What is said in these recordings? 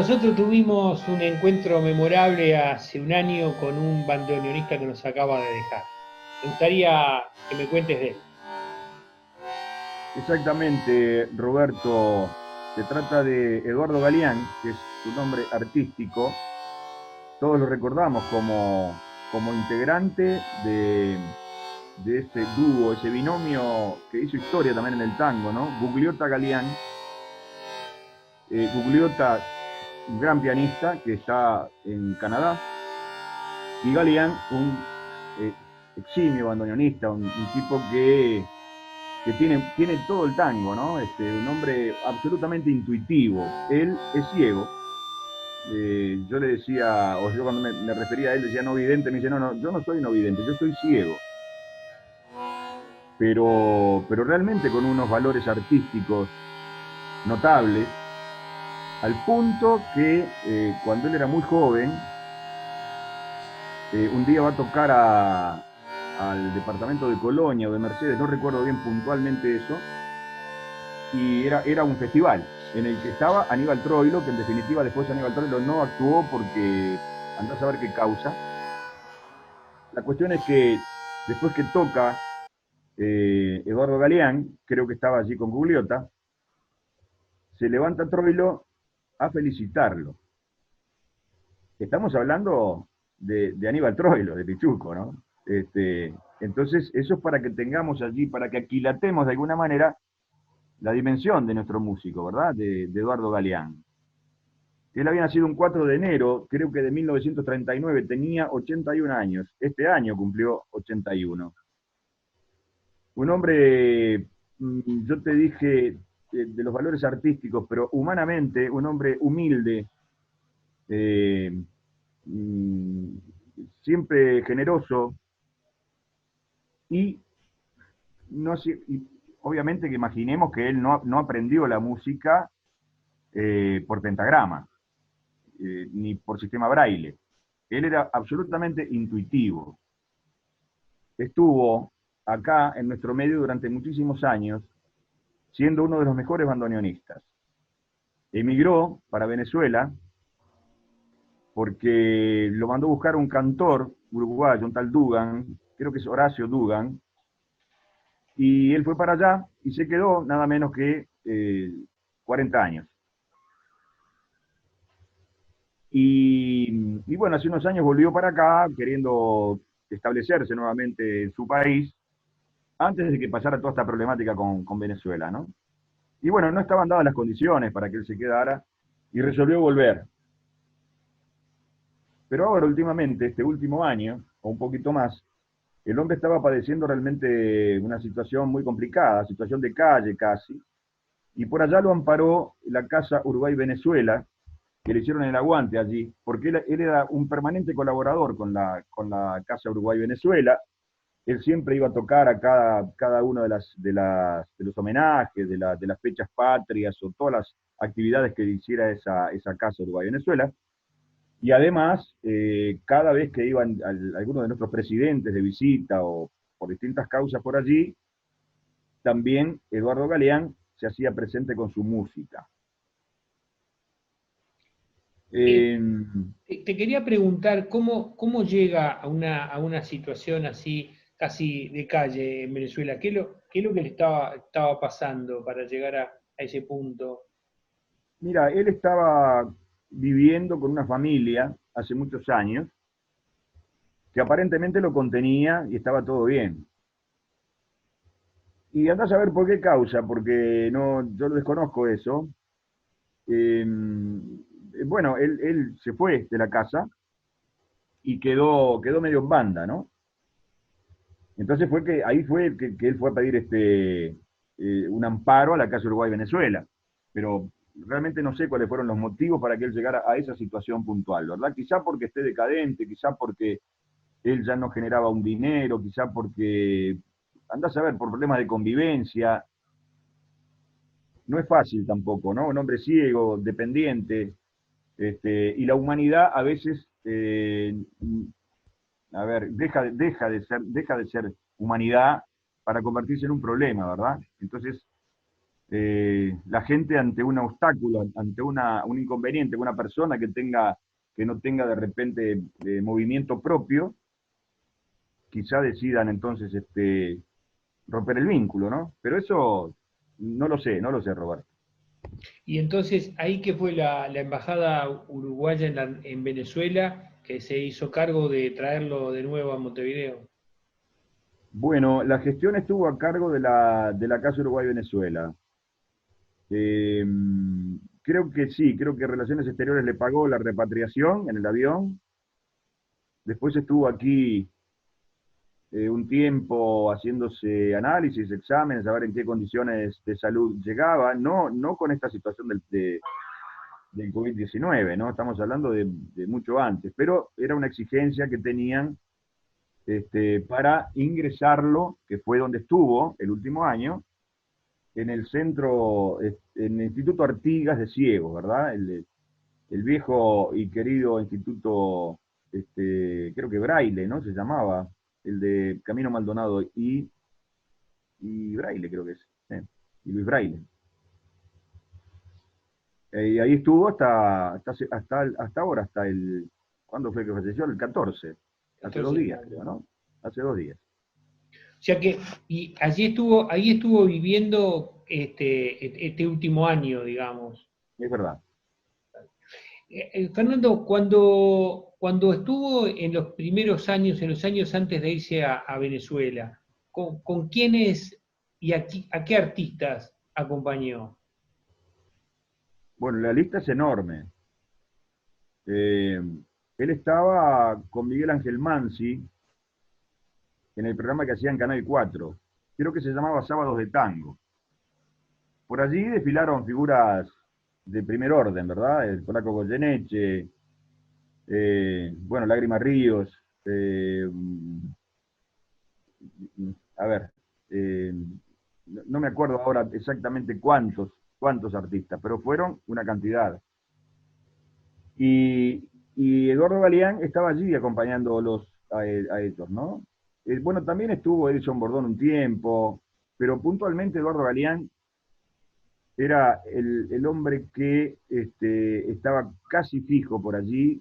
nosotros tuvimos un encuentro memorable hace un año con un bandoneonista que nos acaba de dejar. Me gustaría que me cuentes de él. Exactamente, Roberto. Se trata de Eduardo Galeán, que es su nombre artístico. Todos lo recordamos como integrante de ese dúo, ese binomio que hizo historia también en el tango, ¿no? Gugliotta Galeán. Gugliotta, un gran pianista que está en Canadá, y Galeán, un eh, eximio bandoneonista, un tipo que tiene todo el tango, ¿no? Un hombre absolutamente intuitivo. Él es ciego. Yo le decía, o yo cuando me refería a él, decía no vidente, me dice, no, no, yo no soy no vidente, yo soy ciego. Pero realmente con unos valores artísticos notables, al punto que cuando él era muy joven, un día va a tocar al departamento de Colonia o de Mercedes, no recuerdo bien puntualmente eso, y era un festival en el que estaba Aníbal Troilo, que en definitiva después Aníbal Troilo no actuó porque andás a ver qué causa. La cuestión es que después que toca Eduardo Galeán, creo que estaba allí con Gugliota, se levanta Troilo a felicitarlo. Estamos hablando de Aníbal Troilo, de Pichuco, ¿no? Entonces, eso es para que tengamos allí, para que aquilatemos de alguna manera la dimensión de nuestro músico, ¿verdad? De Eduardo Galeán. Él había nacido un 4 de enero, creo que de 1939, tenía 81 años. Este año cumplió 81. Un hombre, yo te dije, de los valores artísticos, pero humanamente, un hombre humilde, eh, mm, siempre generoso y, no sé, y obviamente que imaginemos que él no aprendió la música por pentagrama, ni por sistema braille. Él era absolutamente intuitivo. Estuvo acá en nuestro medio durante muchísimos años, siendo uno de los mejores bandoneonistas. Emigró para Venezuela porque lo mandó a buscar un cantor uruguayo, un tal Dugan, creo que es Horacio Dugan, y él fue para allá y se quedó nada menos que 40 años. Y bueno, hace unos años volvió para acá queriendo establecerse nuevamente en su país antes de que pasara toda esta problemática con Venezuela, ¿no? Y bueno, no estaban dadas las condiciones para que él se quedara y resolvió volver. Pero ahora, últimamente, este último año, o un poquito más, el hombre estaba padeciendo realmente una situación muy complicada, situación de calle casi, y por allá lo amparó la Casa Uruguay-Venezuela, que le hicieron el aguante allí, porque él era un permanente colaborador con la Casa Uruguay-Venezuela. Él siempre iba a tocar a cada uno de los homenajes, de las fechas patrias o todas las actividades que hiciera esa Casa Uruguay-Venezuela. Y además, cada vez que iban algunos de nuestros presidentes de visita o por distintas causas por allí, también Eduardo Galeán se hacía presente con su música. Eh, Eh, te quería preguntar cómo llega a una situación así, casi de calle en Venezuela. Qué es lo que le estaba pasando para llegar a ese punto? Mira, él estaba viviendo con una familia hace muchos años que aparentemente lo contenía y estaba todo bien. Y andás a ver por qué causa, porque no, yo lo desconozco eso. Eh, bueno, él se fue de la casa y quedó medio en banda, ¿no? Entonces ahí fue que él fue a pedir un amparo a la Casa Uruguay-Venezuela. Pero realmente no sé cuáles fueron los motivos para que él llegara a esa situación puntual, ¿verdad? Quizá porque esté decadente, quizá porque él ya no generaba un dinero, quizá porque, andás a ver, por problemas de convivencia. No es fácil tampoco, ¿no? Un hombre ciego, dependiente, y la humanidad a veces, a ver, deja de ser humanidad para convertirse en un problema, ¿verdad? Entonces, la gente ante un obstáculo, ante un inconveniente, una persona que no tenga de repente movimiento propio, quizá decidan entonces romper el vínculo, ¿no? Pero eso no lo sé, Roberto. Y entonces, ahí que fue la embajada uruguaya en Venezuela que se hizo cargo de traerlo de nuevo a Montevideo. Bueno, la gestión estuvo a cargo de la Casa Uruguay-Venezuela. Eh, creo que sí, creo que Relaciones Exteriores le pagó la repatriación en el avión. Después estuvo aquí un tiempo haciéndose análisis, exámenes, a ver en qué condiciones de salud llegaba, no con esta situación del COVID-19, ¿no? Estamos hablando de mucho antes, pero era una exigencia que tenían para ingresarlo, que fue donde estuvo el último año, en el centro, en el Instituto Artigas de Ciegos, ¿verdad? El viejo y querido Instituto, creo que Braille, ¿no? Se llamaba, el de Camino Maldonado y Braille, creo que es, y Luis Braille. Y ahí estuvo hasta ahora, ¿cuándo fue que falleció? El 14, hace 2 días, creo, ¿no? Hace 2 días. O sea que, y ahí estuvo viviendo este último año, digamos. Es verdad. Fernando, cuando estuvo en los primeros años, en los años antes de irse a Venezuela, con quiénes y a qué artistas acompañó? Bueno, la lista es enorme. Eh, él estaba con Miguel Ángel Mansi en el programa que hacía en Canal 4. Creo que se llamaba Sábados de Tango. Por allí desfilaron figuras de primer orden, ¿verdad? El polaco Goyeneche, bueno, Lágrima Ríos, a ver, eh, no me acuerdo ahora exactamente cuántos artistas, pero fueron una cantidad. Y, y Eduardo Galeán estaba allí acompañándolos a ellos, ¿no? Bueno, también estuvo Edison Bordón un tiempo, pero puntualmente Eduardo Galeán era el hombre que estaba casi fijo por allí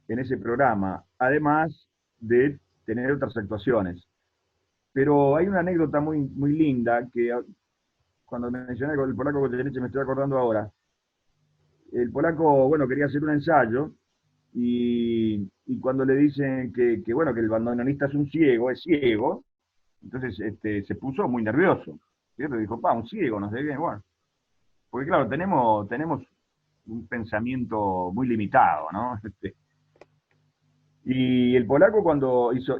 en ese programa, además de tener otras actuaciones. Pero hay una anécdota muy linda que cuando mencioné con el polaco Goyeneche me estoy acordando ahora. El polaco, bueno, quería hacer un ensayo y cuando le dicen bueno, que el bandoneonista es un ciego, es ciego, entonces se puso muy nervioso. ¿Cierto? Dijo, un ciego, no sé qué, bueno. Porque claro, tenemos un pensamiento muy limitado, ¿no? Y el polaco cuando hizo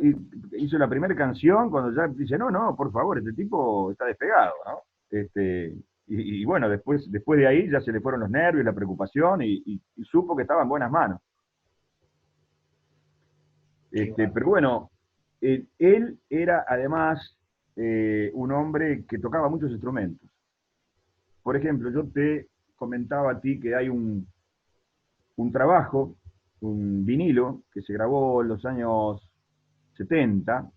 la primera canción, cuando ya dice, no, por favor, este tipo está despegado, ¿no? Y bueno, después de ahí ya se le fueron los nervios, la preocupación y supo que estaba en buenas manos. Pero bueno, él era además un hombre que tocaba muchos instrumentos. Por ejemplo, yo te comentaba a ti que hay un trabajo, un vinilo, que se grabó en los años 70,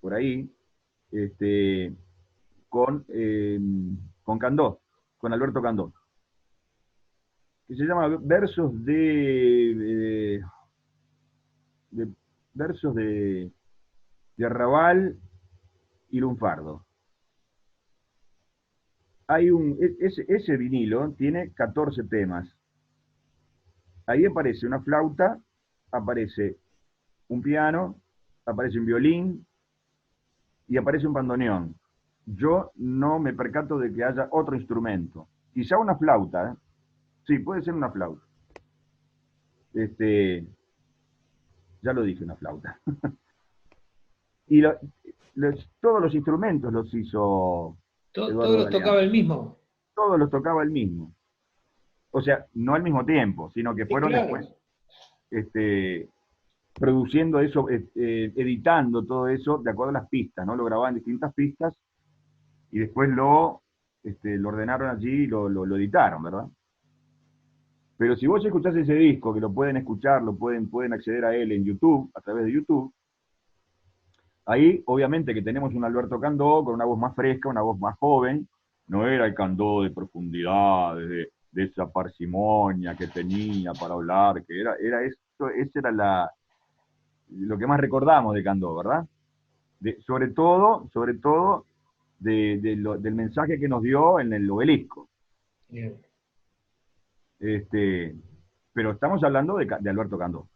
por ahí, este, con, eh, con Candó, con Alberto Candó, que se llama de versos de Arrabal y Lunfardo. Ese vinilo tiene 14 temas. Ahí aparece una flauta, aparece un piano, aparece un violín y aparece un bandoneón. Yo no me percato de que haya otro instrumento. Quizá una flauta, ¿eh? Sí, puede ser una flauta. Este, ya lo dije, una flauta. Y todos los instrumentos los hizo ¿Todos Eduardo los Galeano. tocaba el mismo? Todos los tocaba él mismo. O sea, no al mismo tiempo, sino que fueron Claro. después produciendo eso, editando todo eso de acuerdo a las pistas, ¿no? Lo grababan en distintas pistas y después lo ordenaron allí y lo editaron, ¿verdad? Pero si vos escuchás ese disco, que lo pueden escuchar, pueden acceder a él en YouTube, a través de YouTube, ahí obviamente que tenemos un Alberto Candó con una voz más fresca, una voz más joven, no era el Candó de profundidad, de esa parsimonia que tenía para hablar, que era eso, ese era lo que más recordamos de Candó, ¿verdad? Sobre todo del mensaje que nos dio en el obelisco. Bien. Pero estamos hablando de Alberto Candó.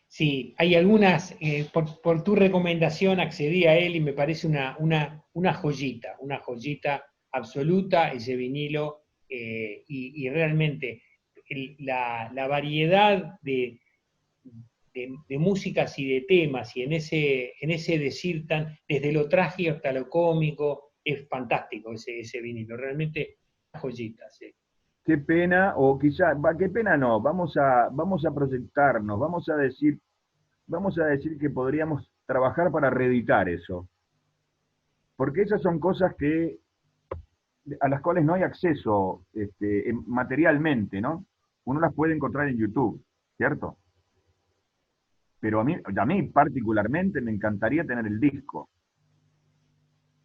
Sí, hay algunas, por tu recomendación accedí a él y me parece una joyita absoluta ese vinilo, y realmente la variedad de músicas y de temas y en ese decir desde lo trágico hasta lo cómico, es fantástico ese vinilo, realmente una joyita, sí. Qué pena, o quizá, qué pena no, vamos a proyectarnos, vamos a decir que podríamos trabajar para reeditar eso. Porque esas son cosas a las cuales no hay acceso materialmente, ¿no? Uno las puede encontrar en YouTube, ¿cierto? Pero a mí particularmente me encantaría tener el disco,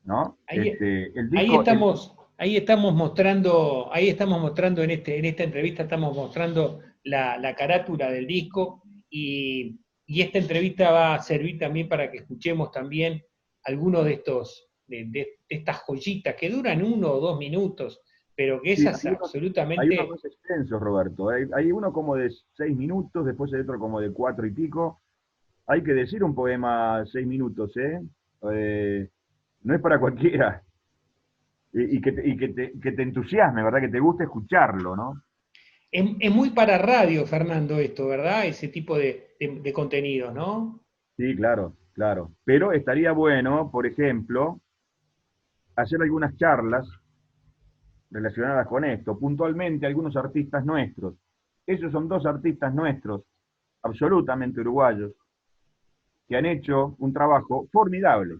¿no? Ahí, El ahí disco, estamos, ahí estamos mostrando en esta entrevista estamos mostrando la carátula del disco, y esta entrevista va a servir también para que escuchemos también algunos de estas joyitas que duran 1 o 2 minutos, pero que sí, esas hay unos absolutamente. más extensos, Roberto. Hay uno como de 6 minutos, después hay otro como de 4 y pico. Hay que decir un poema 6 minutos, ¿eh? Eh, no es para cualquiera. Que te entusiasme, ¿verdad? Que te guste escucharlo, ¿no? Es muy para radio, Fernando, esto, ¿verdad? Ese tipo de contenidos, ¿no? Sí, claro, claro. Pero estaría bueno, por ejemplo, hacer algunas charlas relacionadas con esto, puntualmente algunos artistas nuestros. Esos son dos artistas nuestros, absolutamente uruguayos, que han hecho un trabajo formidable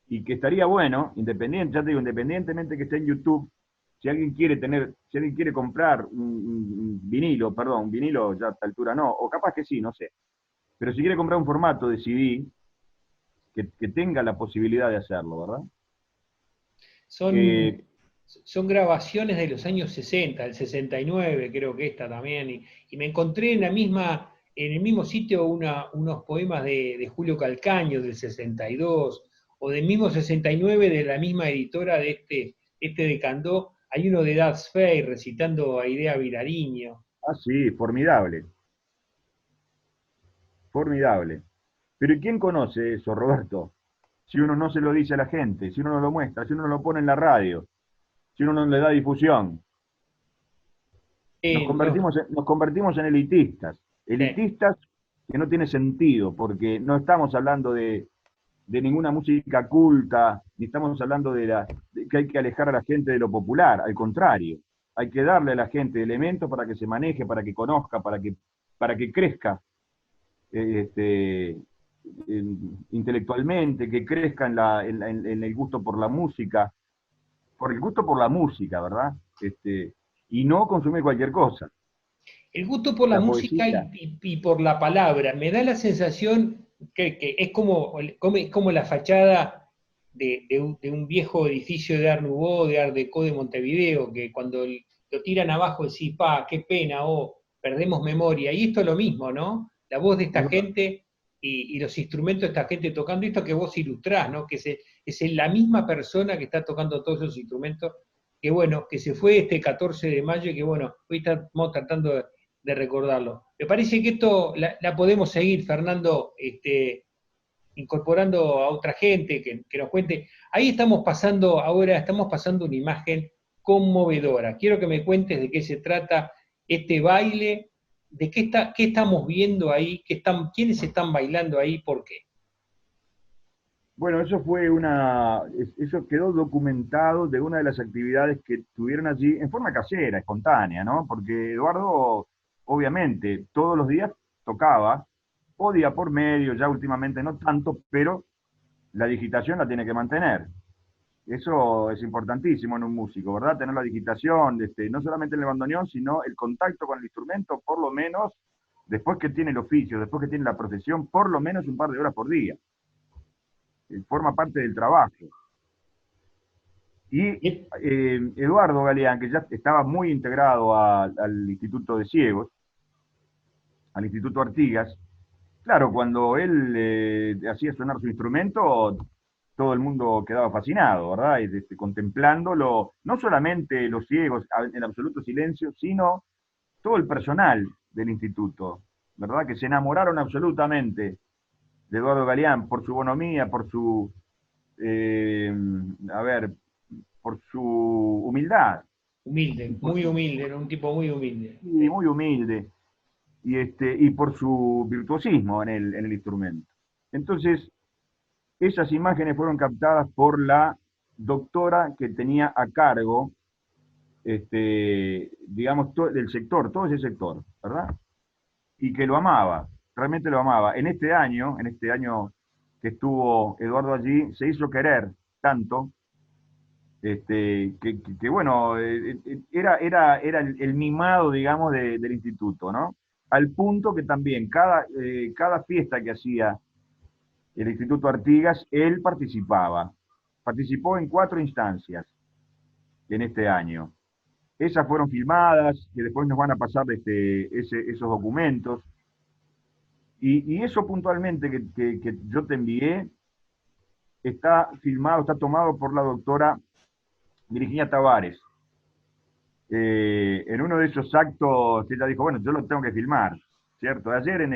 y que estaría bueno, ya te digo, independientemente que esté en YouTube, si alguien quiere comprar un vinilo, perdón, un vinilo ya a esta altura no, o capaz que sí, no sé, pero si quiere comprar un formato de CD, que tenga la posibilidad de hacerlo, ¿verdad? Son, Eh, son grabaciones de los años 60, el 69 creo que esta también, y me encontré en el mismo sitio unos poemas de Julio Calcaño del 62, o del mismo 69 de la misma editora de este de Candó, hay uno de Das Fey recitando a Idea Vilariño. sí, formidable, formidable. Pero ¿y quién conoce eso, Roberto? Si uno no se lo dice a la gente, si uno no lo muestra, si uno no lo pone en la radio, si uno no le da difusión. No, Nos convertimos en elitistas. sí. Elitistas que no tiene sentido, porque no estamos hablando de ninguna música culta, ni estamos hablando de que hay que alejar a la gente de lo popular, al contrario, hay que darle a la gente elementos para que se maneje, para que conozca, para que crezca intelectualmente, que crezca en el gusto por la música, por el gusto por la música, ¿verdad? Y no consumir cualquier cosa. El gusto por la La música poesía, y por la palabra. Me da la sensación que es como la fachada de un viejo edificio de Art Nouveau, de Art Deco de Montevideo, que cuando lo tiran abajo decís, pa, qué pena, perdemos memoria. Y esto es lo mismo, ¿no? La voz de esta gente y los instrumentos de esta gente tocando esto que vos ilustrás, ¿no? Que es la misma persona que está tocando todos esos instrumentos, que bueno, que se fue este 14 de mayo y que bueno, hoy estamos tratando de recordarlo. Me parece que esto la podemos seguir, Fernando, incorporando a otra gente que nos cuente. Ahí estamos pasando una imagen conmovedora. Quiero que me cuentes de qué se trata este baile, de qué estamos viendo ahí, quiénes están bailando ahí, por qué. bueno, eso quedó documentado de una de las actividades que tuvieron allí en forma casera, espontánea, ¿no? Porque Eduardo, obviamente, todos los días tocaba, o día por medio, ya últimamente no tanto, pero la digitación la tiene que mantener. Eso es importantísimo en un músico, ¿verdad? Tener la digitación, no solamente en el bandoneón, sino el contacto con el instrumento, por lo menos, después que tiene el oficio, después que tiene la profesión, por lo menos un par de horas por día. Forma parte del trabajo. Y Eduardo Galeán, que ya estaba muy integrado al Instituto de Ciegos, al Instituto Artigas, claro, cuando él hacía sonar su instrumento, todo el mundo quedaba fascinado, ¿verdad? Y, contemplándolo, no solamente los ciegos en absoluto silencio, sino todo el personal del instituto, ¿verdad? Que se enamoraron absolutamente de Eduardo Galeán por su bonomía, por su, eh, a ver, por su humildad y Humilde, por muy su, humilde, era un tipo muy humilde. y muy humilde y por su virtuosismo en el instrumento. Entonces, esas imágenes fueron captadas por la doctora que tenía a cargo, digamos, del sector, todo ese sector, ¿verdad? Y que lo amaba, realmente lo amaba. En este año que estuvo Eduardo allí, se hizo querer tanto, bueno, era el mimado, digamos, del instituto, ¿no? Al punto que también cada fiesta que hacía el Instituto Artigas, él participaba. Participó en 4 instancias en este año. Esas fueron filmadas, que después nos van a pasar esos documentos. Y eso puntualmente que yo te envié está filmado, está tomado por la doctora Virginia Tavares. En uno de esos actos, ella dijo, bueno, yo lo tengo que filmar, ¿cierto? Ayer en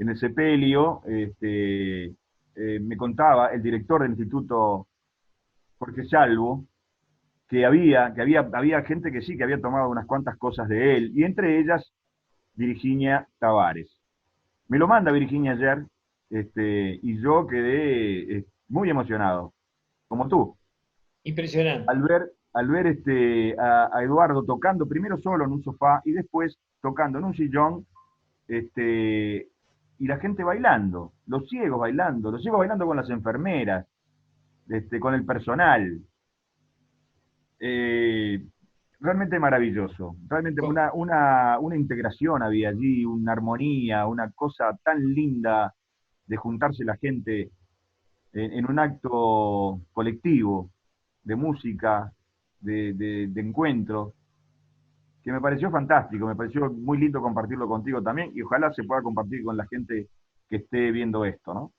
el sepelio, me contaba el director del instituto, Jorge Salvo, había gente que sí, que había tomado unas cuantas cosas de él, y entre ellas Virginia Tavares. Me lo manda Virginia ayer, y yo quedé muy emocionado, como tú, Impresionante. al ver a Eduardo tocando primero solo en un sofá y después tocando en un sillón, y la gente bailando, los ciegos bailando con las enfermeras, con el personal. Eh, Realmente maravilloso, realmente Co- una integración había allí, una armonía, una cosa tan linda de juntarse la gente en un acto colectivo de música, de encuentro, que me pareció fantástico, me pareció muy lindo compartirlo contigo también y ojalá se pueda compartir con la gente que esté viendo esto, ¿no?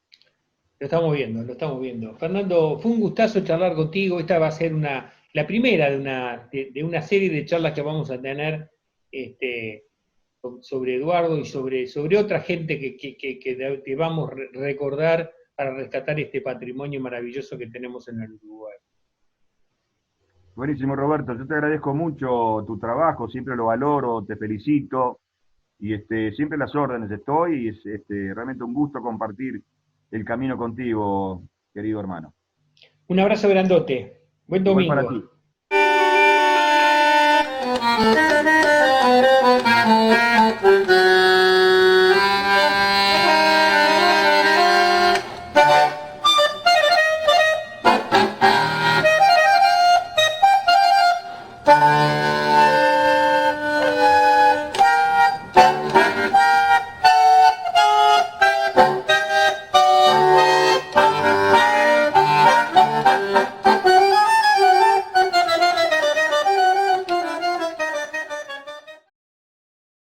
Lo estamos viendo, lo estamos viendo. Fernando, fue un gustazo charlar contigo. Esta va a ser la primera de una serie de charlas que vamos a tener este, sobre Eduardo y sobre otra gente que debamos recordar para rescatar este patrimonio maravilloso que tenemos en el Uruguay. Buenísimo, Roberto, yo te agradezco mucho tu trabajo, siempre lo valoro, te felicito y siempre a las órdenes estoy y es realmente un gusto compartir el camino contigo, querido hermano. Un abrazo grandote. Buen Igual para domingo. ti.